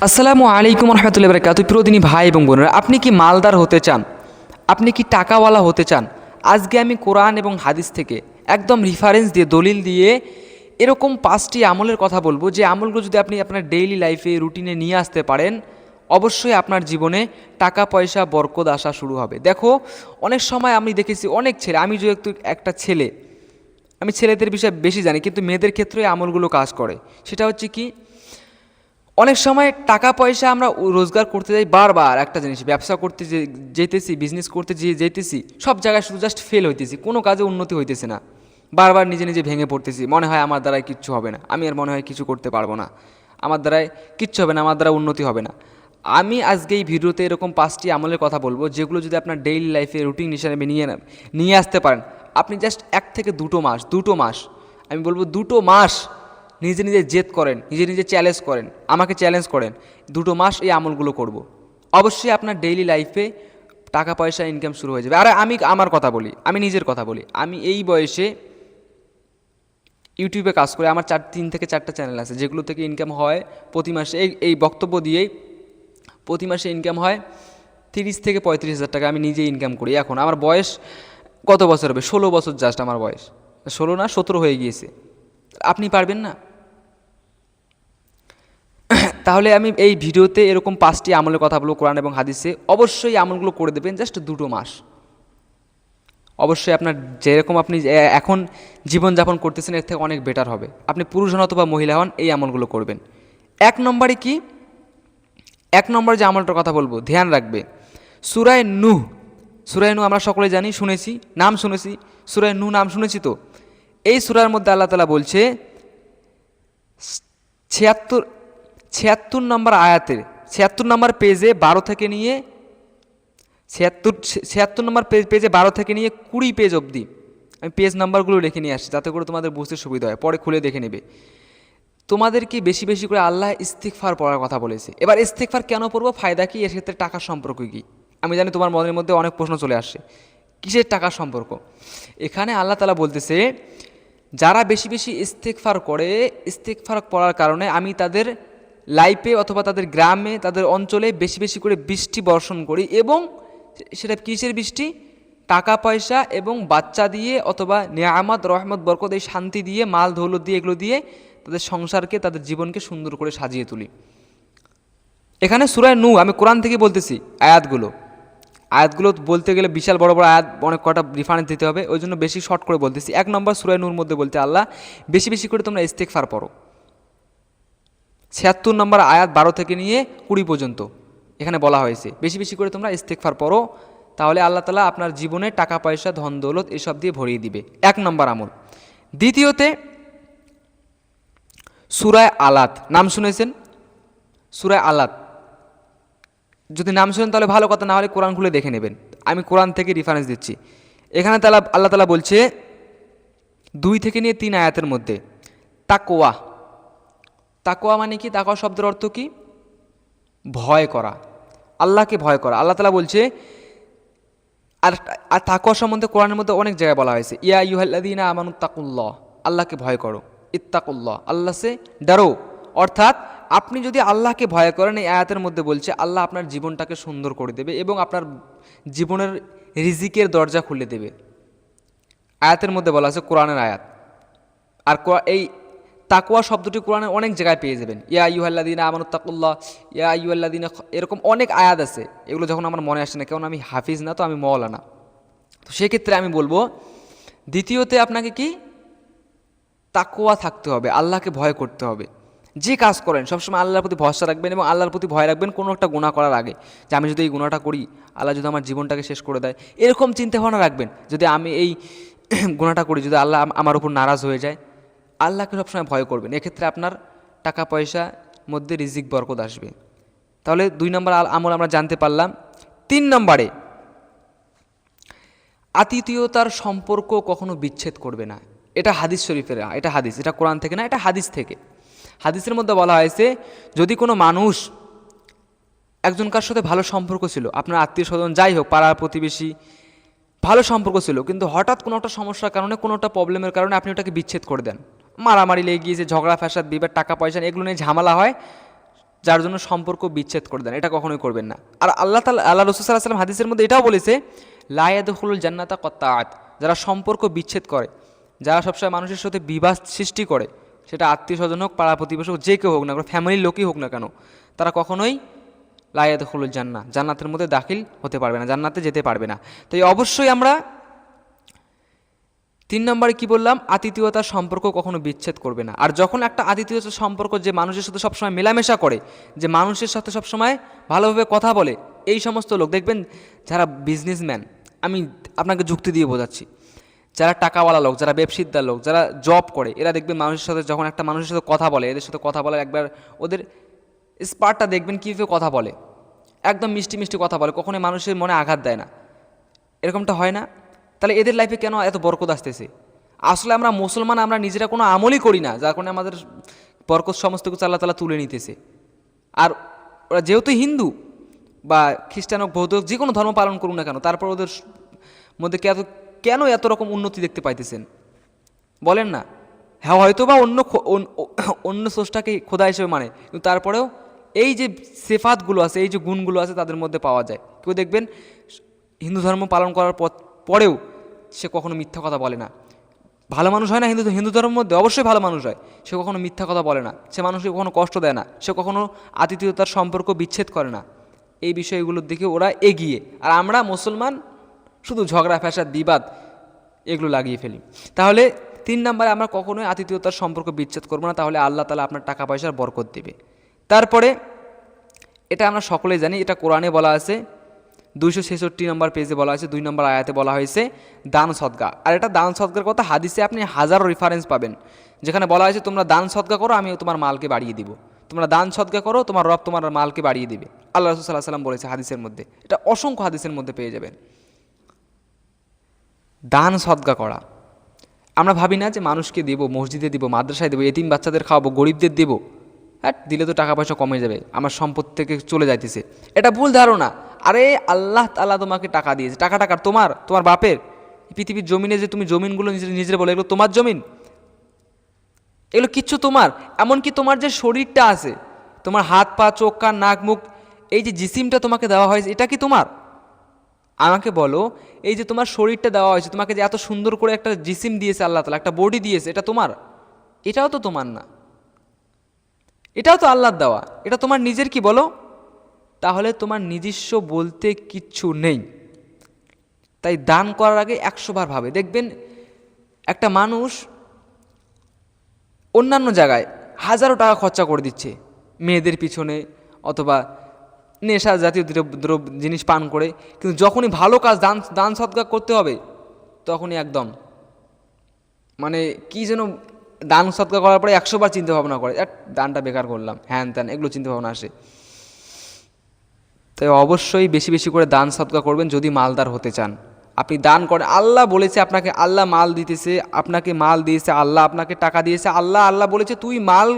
আসসালামু আলাইকুম রহমতুল্লাহ বারকাতুহু। প্রিয়দিনী ভাই এবং বোনেরা, আপনি কি মালদার হতে চান? আপনি কি টাকাওয়ালা হতে চান? আজকে আমি কোরআন এবং হাদিস থেকে একদম রেফারেন্স দিয়ে, দলিল দিয়ে এরকম 5টি আমলের কথা বলবো, যে আমলগুলো যদি আপনি আপনার ডেইলি লাইফে রুটিনে নিয়ে আসতে পারেন, অবশ্যই আপনার জীবনে টাকা পয়সা বরকত আসা শুরু হবে। দেখো, অনেক সময় আমি দেখেছি অনেক ছেলে, আমি যেহেতু একটা ছেলে, আমি ছেলেদের বিষয়ে বেশি জানি, কিন্তু মেয়েদের ক্ষেত্রে এই আমলগুলো কাজ করে। সেটা হচ্ছে কি, অনেক সময় টাকা পয়সা আমরা রোজগার করতে যাই, বারবার একটা জিনিস, ব্যবসা করতে যেতেছি, বিজনেস করতে যেতেছি, সব জায়গায় শুধু জাস্ট ফেল হইতেছি, কোনো কাজে উন্নতি হইতেছে না। বারবার নিজে নিজে ভেঙে পড়তেছি, মনে হয় আমার দ্বারাই কিচ্ছু হবে না, আমি আর মনে হয় কিছু করতে পারবো না, আমার দ্বারাই কিচ্ছু হবে না, আমার দ্বারা উন্নতি হবে না। আমি আজকে এই ভিডিওতে এরকম 5টি আমলের কথা বলবো, যেগুলো যদি আপনার ডেইলি লাইফে রুটিন হিসাবে নিয়ে আসতে পারেন, আপনি জাস্ট 1 থেকে 2 মাস, আমি বলবো 2 মাস নিজে নিজে জেদ করেন, নিজে নিজে চ্যালেঞ্জ করেন, আমাকে চ্যালেঞ্জ করেন, 2 মাস এই আমলগুলো করব, অবশ্যই আপনার ডেইলি লাইফে টাকা পয়সা ইনকাম শুরু হয়ে যাবে। আর আমি আমার কথা বলি, আমি নিজের কথা বলি, আমি এই বয়সে ইউটিউবে কাজ করে, আমার 3 থেকে 4টা চ্যানেল আছে, যেগুলো থেকে ইনকাম হয় প্রতি মাসে, এই বক্তব্য দিয়েই প্রতি মাসে ইনকাম হয় 30 থেকে 35 হাজার টাকা। আমি নিজেই ইনকাম করি। এখন আমার বয়স কত বছর হবে? 16 বছর জাস্ট আমার বয়স, 16 না 17 হয়ে গিয়েছে। আপনি পারবেন না? তাহলে আমি এই ভিডিওতে এরকম 5টি আমলের কথা বলবো কোরআন এবং হাদিসে, অবশ্যই আমলগুলো করে দেবেন জাস্ট 2 মাস। অবশ্যই আপনার যেরকম আপনি এখন জীবনযাপন করতেছেন, এর থেকে অনেক বেটার হবে। আপনি পুরুষ হন অথবা মহিলা হন, এই আমলগুলো করবেন। 1 নম্বরে কি, 1 নম্বরে যে আমলটার কথা বলবো, ধ্যান রাখবে। সূরা নূহ, সূরা নূহ আমরা সকলে জানি, শুনেছি, নাম শুনেছি, সূরা নূহ নাম শুনেছি। তো এই সূরার মধ্যে আল্লাহ তাআলা বলছে 76 নম্বর আয়াতের 76 নম্বর পেজে 12 থেকে নিয়ে 20 পেজ অবধি, আমি পেজ নাম্বারগুলো লিখে নিয়ে আসছি যাতে করে তোমাদের বুঝতে সুবিধা হয়, পরে খুলে দেখে নেবে। তোমাদেরকে বেশি বেশি করে আল্লাহ ইস্তিগফার পড়ার কথা বলেছে। এবার ইস্তিগফার কেন পড়বো, ফায়দা কি, এর ক্ষেত্রে টাকার সম্পর্ক কি? আমি জানি তোমার মনের মধ্যে অনেক প্রশ্ন চলে আসছে, কিসের টাকার সম্পর্ক? এখানে আল্লাহ তাআলা বলতেছে, যারা বেশি বেশি ইস্তিগফার করে, ইস্তিগফার করার কারণে আমি তাদের লাইফে অথবা তাদের গ্রামে, তাদের অঞ্চলে বেশি বেশি করে বৃষ্টি বর্ষণ করি, এবং সেটা কিসের বৃষ্টি? টাকা পয়সা এবং বাচ্চা দিয়ে, অথবা নিয়ামত রহমত বরকত, এই শান্তি দিয়ে, মাল দৌলত দিয়ে, এগুলো দিয়ে তাদের সংসারকে, তাদের জীবনকে সুন্দর করে সাজিয়ে তুলি। এখানে সূরা নূহ, আমি কোরআন থেকে বলতেছি, আয়াতগুলো বলতে গেলে বিশাল বড় বড় আয়াত, অনেক কটা রেফারেন্স দিতে হবে, ওই জন্য বেশি শর্ট করে বলতেছি। 1 নম্বর সূরা নূর মধ্যে বলতে আল্লাহ, বেশি বেশি করে তোমরা ইস্তিগফার পড়ো। 76 নম্বর আয়াত 12 থেকে নিয়ে 20 পর্যন্ত এখানে বলা হয়েছে, বেশি বেশি করে তোমরা ইস্তিগফার পড়ো, তাহলে আল্লাহ তাআলা আপনার জীবনে টাকা পয়সা, ধন দৌলত এসব দিয়ে ভরিয়ে দিবে। 1 নম্বর আমল। দ্বিতীয়তে, সূরা আলাত নাম শুনেছেন? সূরা আলাত যদি নাম শুনেন তাহলে ভালো কথা, না হলে কোরআন খুলে দেখে নেবেন, আমি কোরআন থেকে রেফারেন্স দিচ্ছি। এখানে আল্লাহ তাআলা বলছে 2 থেকে নিয়ে 3 আয়াতের মধ্যে, তাকওয়া। তাকওয়া মানে কি? তাকওয়া শব্দের অর্থ কি? ভয় করা, আল্লাহকে ভয় করা। আল্লাহ তাআলা বলছে, আর তাকওয়া সম্বন্ধে কোরআনের মধ্যে অনেক জায়গায় বলা হয়েছে, ইয়া আইয়ুহাল্লাযীনা আমানুত্তাকুল্লাহ, আল্লাহকে ভয় করো, ইত্তাকুল্লাহ, আল্লাহ সে ডরো। অর্থাৎ আপনি যদি আল্লাহকে ভয় করেন, এই আয়াতের মধ্যে বলছে আল্লাহ আপনার জীবনটাকে সুন্দর করে দেবে এবং আপনার জীবনের রিজিকের দরজা খুলে দেবে। আয়াতের মধ্যে বলা আছে, কোরআনের আয়াত। আর এই তাকওয়া শব্দটি কোরআনে অনেক জায়গায় পেয়ে যাবেন, ইয়া আইয়ুহাল্লাযীনা আমানুত্তাকুল্লাহ, ইয়া আইয়ুহাল্লাযীনা, এরকম অনেক আয়াত আছে। এগুলো যখন আমার মনে আসে না, কারণ আমি হাফিজ না, তো আমি মওলানা, তো সেক্ষেত্রে আমি বলবো, দ্বিতীয়তে আপনাকে কি তাকওয়া থাকতে হবে, আল্লাহকে ভয় করতে হবে। যে কাজ করেন সবসময় আল্লাহর প্রতি ভরসা রাখবেন এবং আল্লাহর প্রতি ভয় রাখবেন, কোনো একটা গুনাহ করার আগে, যে আমি যদি এই গুনাহটা করি, আল্লাহ যদি আমার জীবনটাকে শেষ করে দেয়, এরকম চিন্তাভাবনা রাখবেন। যদি আমি এই গুনাহটা করি, যদি আল্লাহ আমার উপর নারাজ হয়ে যায়, আল্লাহকে সবসময় ভয় করবেন, এক্ষেত্রে আপনার টাকা পয়সা মধ্যে রিজিক বরকত আসবে। তাহলে 2 নম্বর আমল আমরা জানতে পারলাম। 3 নম্বরে, আতিথেয়তার সম্পর্ক কখনো বিচ্ছেদ করবে না। এটা হাদিস শরীফের, এটা হাদিস, এটা কোরআন থেকে না, এটা হাদিস থেকে। হাদিসের মধ্যে বলা হয়েছে, যদি কোনো মানুষ একজনকার সাথে ভালো সম্পর্ক ছিল, আপনার আত্মীয় স্বজন যাই হোক, পাড়ার প্রতিবেশী, ভালো সম্পর্ক ছিল, কিন্তু হঠাৎ কোনো একটা সমস্যার কারণে, কোনো একটা প্রবলেমের কারণে আপনি ওটাকে বিচ্ছেদ করে দেন, মারামারি লেগে গিয়েছে, ঝগড়া ফ্যাসাদ, বিবাদ, টাকা পয়সা, এগুলো নিয়ে ঝামেলা হয়, যার জন্য সম্পর্ক বিচ্ছেদ করে দেন, এটা কখনোই করবেন না। আর আল্লাহ রসুল সাল্লাল্লাহু আলাইহি ওয়াসাল্লাম হাদিসের মধ্যে এটাও বলেছে, লা ইয়াদখুলুল জান্নাতা কত্তাআত, যারা সম্পর্ক বিচ্ছেদ করে, যারা সবসময় মানুষের সাথে বিবাদ সৃষ্টি করে, সেটা আত্মীয় স্বজন হোক, পাড়া প্রতিবেশী হোক, যে কেউ হোক না কেন, ফ্যামিলির লোকই হোক না কেন, তারা কখনোই লা ইয়াদখুলুল জান্নাহ, জান্নাতের মধ্যে দাখিল হতে পারবে না, জান্নাতে যেতে পারবে না। তো এই অবশ্যই আমরা 3 নম্বরে কি বললাম, আতিথেয়তার সম্পর্ক কখনো বিচ্ছেদ করবে না। আর যখন একটা আতিথেয়তার সম্পর্ক, যে মানুষের সাথে সবসময় মেলামেশা করে, যে মানুষের সাথে সবসময় ভালোভাবে কথা বলে, এই সমস্ত লোক দেখবেন যারা বিজনেসম্যান, আমি আপনাকে যুক্তি দিয়ে বোঝাচ্ছি, যারা টাকাওয়ালা লোক, যারা ব্যবসিদ্দার লোক, যারা জব করে, এরা দেখবেন মানুষের সাথে যখন একটা মানুষের সাথে কথা বলে, এদের সাথে কথা বলার একবার ওদের স্পার্টটা দেখবেন কীভাবে কথা বলে, একদম মিষ্টি মিষ্টি কথা বলে, কখনোই মানুষের মনে আঘাত দেয় না, এরকমটা হয় না? তাহলে এদের লাইফে কেন এত বরকত আসতেছে? আসলে আমরা মুসলমান, আমরা নিজেরা কোনো আমলই করি না, যার কারণে আমাদের বরকত সমস্ত কিছু আল্লাহ তাআলা তুলে নিতেছে। আর ওরা যেহেতু হিন্দু বা খ্রিস্টান হোক, বৌদ্ধ হোক, যে কোনো ধর্ম পালন করুন না কেন, তারপর ওদের মধ্যে কেন এত রকম উন্নতি দেখতে পাইতেছেন বলেন না? হ্যাঁ, হয়তো বা অন্য স্রষ্টাকে খোদা হিসেবে মানে, কিন্তু তারপরেও এই যে সিফাতগুলো আছে, এই যে গুণগুলো আছে, তাদের মধ্যে পাওয়া যায়। কেউ দেখবেন হিন্দু ধর্ম পালন করার পরেও সে কখনো মিথ্যা কথা বলে না। ভালো মানুষ হয় না হিন্দু ধর্মের মধ্যে? অবশ্যই ভালো মানুষ হয়। সে কখনো মিথ্যা কথা বলে না, সে মানুষকে কখনো কষ্ট দেয় না, সে কখনো আতিথেয়তার সম্পর্ক বিচ্ছেদ করে না। এই বিষয়গুলোর দিকে ওরা এগিয়ে। আর আমরা মুসলমান শুধু ঝগড়া ফ্যাসাদ বিবাদ এগুলো লাগিয়ে ফেলি। তাহলে 3 নম্বরে আমরা কখনোই আতিথেয়তার সম্পর্ক বিচ্ছেদ করবো না, তাহলে আল্লাহ তাআলা আপনার টাকা পয়সার বরকত দেবে। তারপরে এটা আমরা সকলেই জানি, এটা কোরআনে বলা আছে, 266 নম্বর পেজে বলা হয়েছে, 2 নম্বর আয়াতে বলা হয়েছে দান সদকা। আর এটা দান সদকার কথা হাদিসে আপনি হাজারো রেফারেন্স পাবেন, যেখানে বলা হয়েছে তোমরা দান সদকা করো, আমি তোমার মালকে বাড়িয়ে দিব। তোমরা দান সদকা করো, তোমার রব তোমার মালকে বাড়িয়ে দিবে। আল্লাহ রাসূল সাল্লাল্লাহু আলাইহি ওয়াসাল্লাম বলেছে হাদিসের মধ্যে, এটা অসংখ্য হাদিসের মধ্যে পেয়ে যাবেন। দান সদকা করা, আমরা ভাবি না যে মানুষকে দেবো, মসজিদে দিব, মাদ্রাসায় দেবো, এতিম বাচ্চাদের খাওয়াবো, গরিবদের দেবো, হ্যাঁ দিলে তো টাকা পয়সা কমে যাবে, আমার সম্পদ থেকে চলে যাইতেছে, এটা ভুল ধারণা। আরে আল্লাহ তাআলা তোমাকে টাকা দিয়েছে, টাকাটা কার? তোমার বাপের। পৃথিবীর জমিনে যে তুমি জমিনগুলো নিজের বলে, এগুলো তোমার জমিন? এগুলো কিচ্ছু তোমার। এমনকি তোমার যে শরীরটা আছে, তোমার হাত পা চোখ কান নাক মুখ, এই যে জিসিমটা তোমাকে দেওয়া হয়েছে, এটা কি তোমার? আমাকে বলো, এই যে তোমার শরীরটা দেওয়া হয়েছে, তোমাকে যে এত সুন্দর করে একটা জিসিম দিয়েছে আল্লাহ তাআলা, একটা বডি দিয়েছে, এটা তোমার? এটাও তো তোমার না, এটাও তো আল্লাহর দেওয়া, এটা তোমার নিজের কি বলো? তাহলে তোমার নিজস্ব বলতে কিচ্ছু নেই। তাই দান করার আগে 100 বার ভাবে। দেখবেন একটা মানুষ অন্যান্য জায়গায় হাজারো টাকা খরচা করে দিচ্ছে মেয়েদের পিছনে, অথবা নেশা জাতীয় জিনিস পান করে, কিন্তু যখনই ভালো কাজ দান সদকা করতে হবে, তখনই একদম মানে কি যেন দান সদকা করার পরে 100 বার চিন্তা ভাবনা করে, দানটা বেকার করলাম, হ্যান ত্যান, এগুলো চিন্তা ভাবনা আসে। তাই অবশ্যই বেশি বেশি করে দান সদকা করবেন যদি মালদার হতে চান। আপনি দান করেন, আল্লাহ বলেছে আপনাকে, আল্লাহ মাল দিতেছে, আপনাকে মাল দিয়েছে আল্লাহ, আপনাকে টাকা দিয়েছে আল্লাহ বলেছে তুই মাল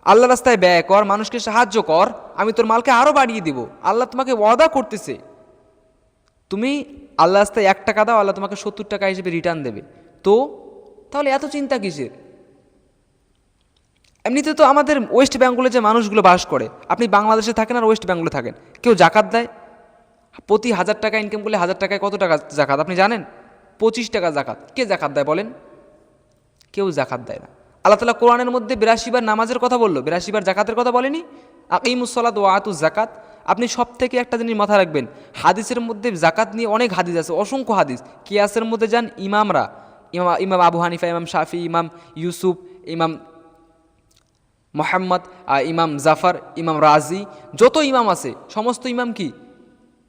আল্লাহ রাস্তায় ব্যয় কর, মানুষকে সাহায্য কর, আমি তোর মালকে আরও বাড়িয়ে দিব। আল্লাহ তোমাকে ওয়াদা করতেছে, তুমি আল্লাহ রাস্তায় 1 টাকা দাও, আল্লাহ তোমাকে 70 টাকা হিসেবে রিটার্ন দেবে। তো তাহলে এত চিন্তা কিসের? এমনিতে তো আমাদের ওয়েস্ট বেঙ্গলে যে মানুষগুলো বাস করে, আপনি বাংলাদেশে থাকেন আর ওয়েস্ট বেঙ্গলে থাকেন, কেউ জাকাত দেয়? প্রতি 1000 টাকা ইনকাম করলে 1000 টাকায় কত টাকা জাকাত আপনি জানেন? 25 টাকা জাকাত। কে জাকাত দেয় বলেন? কেউ জাকাত দেয় না। আল্লাহ তাআলা কোরআনের মধ্যে 82 বার নামাজের কথা বললো, 82 বার জাকাতের কথা বলেনি? আকিমুস-সালাত ওয়া আতুজ জাকাত। আপনি সব থেকে একটা জিনিস মাথায় রাখবেন, হাদিসের মধ্যে জাকাত নিয়ে অনেক হাদিস আছে, অসংখ্য হাদিস। কিয়াসের মধ্যে যান, ইমাম আবু হানিফা, ইমাম শাফি, ইমাম ইউসুফ, ইমাম মোহাম্মদ, ইমাম জাফর, ইমাম রাজি, যত ইমাম আছে সমস্ত ইমাম কি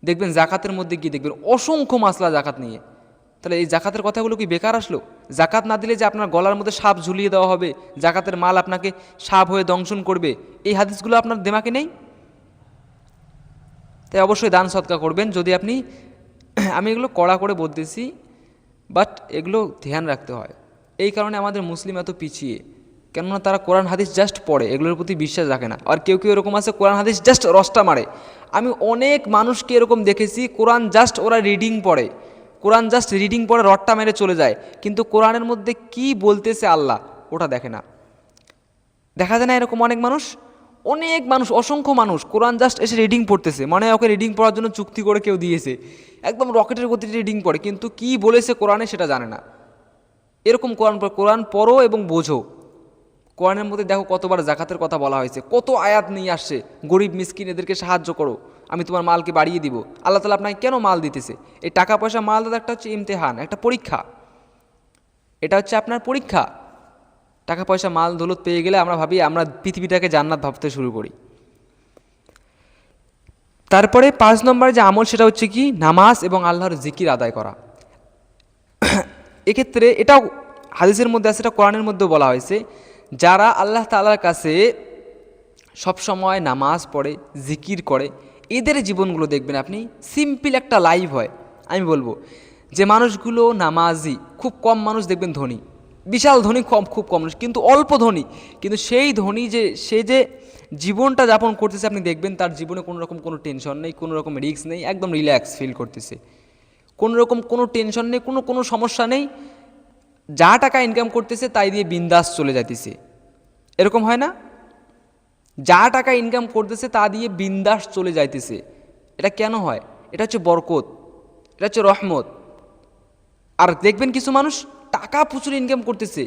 দেখবেন জাকাতের মধ্যে কি দেখবেন অসংখ্য মাসলা জাকাত নিয়ে। তাহলে এই জাকাতের কথাগুলো কি বেকার আসলো? জাকাত না দিলে যে আপনার গলার মধ্যে সাপ ঝুলিয়ে দেওয়া হবে, জাকাতের মাল আপনাকে সাপ হয়ে দংশন করবে, এই হাদিসগুলো আপনার দিমাগে নেই? তাই অবশ্যই দান সদকা করবেন। যদি আপনি আমি এগুলো কড়া করে বলতেছি, বাট এগুলো ধ্যান রাখতে হয়। এই কারণে আমাদের মুসলিম এত পিছিয়ে, কেননা তারা কোরআন হাদিস জাস্ট পড়ে, এগুলোর প্রতি বিশ্বাস রাখে না। আর কেউ এরকম আছে কোরআন হাদিস জাস্ট রসটা মারে। আমি অনেক মানুষকে এরকম দেখেছি, কোরআন জাস্ট ওরা রিডিং পড়ে, কোরআন জাস্ট রিডিং পড়ে রটটা মেরে চলে যায়, কিন্তু কোরআনের মধ্যে কি বলতেছে আল্লাহ ওটা দেখে না। দেখা যায় না এরকম অনেক মানুষ? অনেক মানুষ, অসংখ্য মানুষ কোরআন জাস্ট এসে রিডিং পড়তেছে, মানে ওকে রিডিং পড়ার জন্য চুক্তি করে কেউ দিয়েছে, একদম রকেটের গতিতে রিডিং পড়ে, কিন্তু কি বলেছে কোরআনে সেটা জানে না। এরকম কোরআন পড়ো এবং বোঝো। কোরআনের মধ্যে দেখো কতবার জাকাতের কথা বলা হয়েছে, কত আয়াত নিয়ে আসছে, গরিব মিসকিন এদেরকে সাহায্য করো, আমি তোমার মালকে বাড়িয়ে দিব। আল্লাহ তাআলা আপনাকে কেন মাল দিতেছে? এই টাকা পয়সা মাল দাদা একটা হচ্ছে ইমতেহান, একটা পরীক্ষা, এটা হচ্ছে আপনার পরীক্ষা। টাকা পয়সা মাল দৌলত পেয়ে গেলে আমরা ভাবি, আমরা পৃথিবীটাকে জান্নাত ভাবতে শুরু করি। তারপরে 5 নম্বরে যে আমল সেটা হচ্ছে কি, নামাজ এবং আল্লাহর জিকির আদায় করা। এক্ষেত্রে এটাও হাদিসের মধ্যে আছে, এটা কোরআনের মধ্যেও বলা হয়েছে, যারা আল্লাহ তাআলার কাছে সবসময় নামাজ পড়ে, জিকির করে, এদের জীবনগুলো দেখবেন আপনি সিম্পল একটা লাইফ হয়। আমি বলবো যে মানুষগুলো নামাজি, খুব কম মানুষ দেখবেন ধনী, বিশাল ধনী খুব কম মানুষ, কিন্তু অল্প ধনী, কিন্তু সেই ধনী যে সে যে জীবনটা যাপন করতেছে, আপনি দেখবেন তার জীবনে কোনো রকম কোনো টেনশন নেই, কোনো রকম রিস্ক নেই, একদম রিল্যাক্স ফিল করতেছে, কোনো রকম কোনো টেনশন নেই, কোনো সমস্যা নেই, যা টাকা ইনকাম করতেছে তাই দিয়ে বিন্দাস চলে যাইতেছে। এরকম হয় না? যা টাকা ইনকাম করতেছে তা দিয়ে বিন্দাস চলে যাইতেছে। এটা কেন হয়? এটা হচ্ছে বরকত, এটা হচ্ছে রহমত। আর দেখবেন কিছু মানুষ টাকা প্রচুর ইনকাম করতেছে,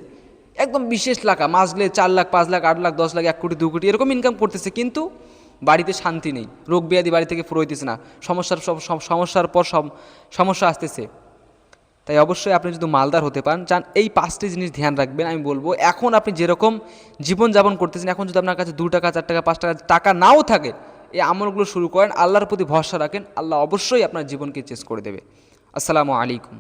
একদম বিশেষ টাকা, মাস গেলে 4 লাখ 5 লাখ 8 লাখ 10 লাখ 1 কোটি 2 কোটি এরকম ইনকাম করতেছে, কিন্তু বাড়িতে শান্তি নেই, রোগ ব্যাধি বাড়ি থেকে ফুরো হইতেছে না, সমস্যার পর সমস্যা আসতেছে। তাই অবশ্যই আপনি যদি মালদার হতে পারেন চান, এই 5টি জিনিস ধ্যান রাখবেন। আমি বলবো এখন আপনি যেরকম জীবনযাপন করতেছেন, এখন যদি আপনার কাছে 2 টাকা 4 টাকা 5 টাকা টাকা নাও থাকে, এই আমলগুলো শুরু করেন, আল্লাহর প্রতি ভরসা রাখেন, আল্লাহ অবশ্যই আপনার জীবনকে চেঞ্জ করে দেবে। আসসালামু আলাইকুম।